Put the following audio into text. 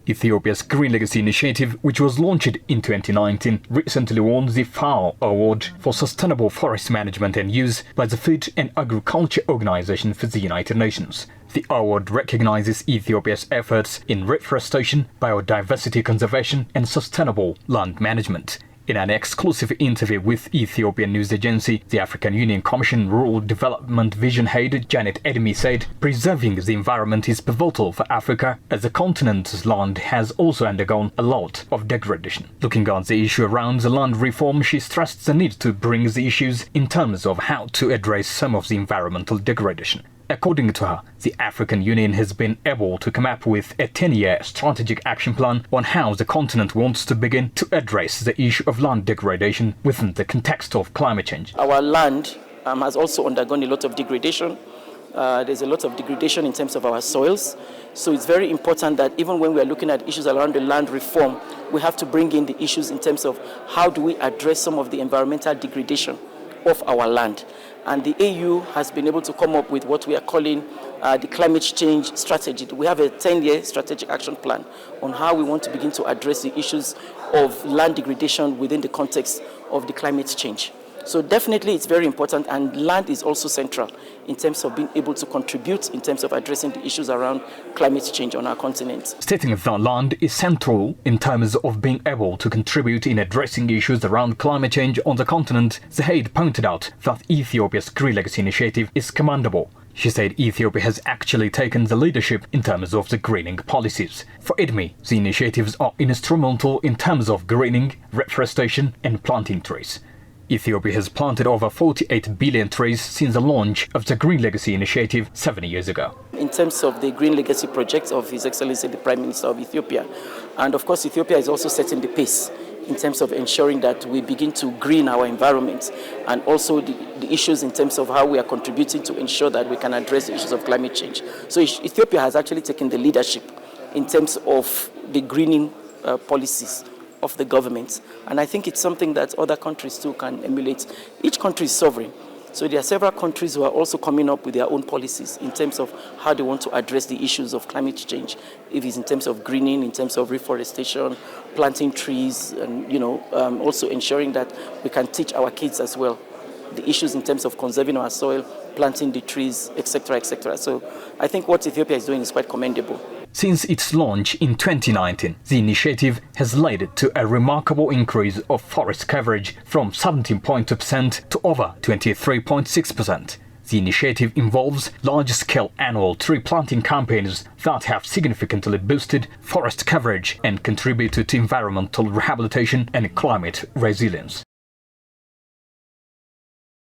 Ethiopia's Green Legacy Initiative, which was launched in 2019, recently won the FAO Award for Sustainable Forest Management and Use by the Food and Agriculture Organization for the United Nations. The award recognizes Ethiopia's efforts in reforestation, biodiversity conservation, and sustainable land management. In an exclusive interview with Ethiopian news agency, the African Union Commission Rural Development Vision Head Janet Edmi said preserving the environment is pivotal for Africa, as the continent's land has also undergone a lot of degradation. Looking at the issue around the land reform, she stressed the need to bring the issues in terms of how to address some of the environmental degradation. According to her, the African Union has been able to come up with a 10-year strategic action plan on how the continent wants to begin to address the issue of land degradation within the context of climate change. Our land has also undergone a lot of degradation. There's a lot of degradation in terms of our soils. So it's very important that even when we are looking at issues around the land reform, we have to bring in the issues in terms of how do we address some of the environmental degradation of our land. And the AU has been able to come up with what we are calling the climate change strategy. We have a 10-year strategic action plan on how we want to begin to address the issues of land degradation within the context of the climate change. So definitely it's very important, and land is also central in terms of being able to contribute in terms of addressing the issues around climate change on our continent. Stating that land is central in terms of being able to contribute in addressing issues around climate change on the continent, the head pointed out that Ethiopia's Green Legacy Initiative is commendable. She said Ethiopia has actually taken the leadership in terms of the greening policies. For Edmi, the initiatives are instrumental in terms of greening, reforestation and planting trees. Ethiopia has planted over 48 billion trees since the launch of the Green Legacy Initiative 7 years ago. In terms of the Green Legacy project of His Excellency the Prime Minister of Ethiopia, and of course Ethiopia is also setting the pace in terms of ensuring that we begin to green our environment, and also the issues in terms of how we are contributing to ensure that we can address the issues of climate change. So Ethiopia has actually taken the leadership in terms of the greening policies of the government, and I think it's something that other countries too can emulate. Each country is sovereign, so there are several countries who are also coming up with their own policies in terms of how they want to address the issues of climate change, if it's in terms of greening, in terms of reforestation, planting trees, and also ensuring that we can teach our kids as well the issues in terms of conserving our soil, planting the trees, etc., etc. So I think what Ethiopia is doing is quite commendable. Since its launch in 2019, the initiative has led to a remarkable increase of forest coverage from 17.2% to over 23.6%. The initiative involves large-scale annual tree planting campaigns that have significantly boosted forest coverage and contributed to environmental rehabilitation and climate resilience.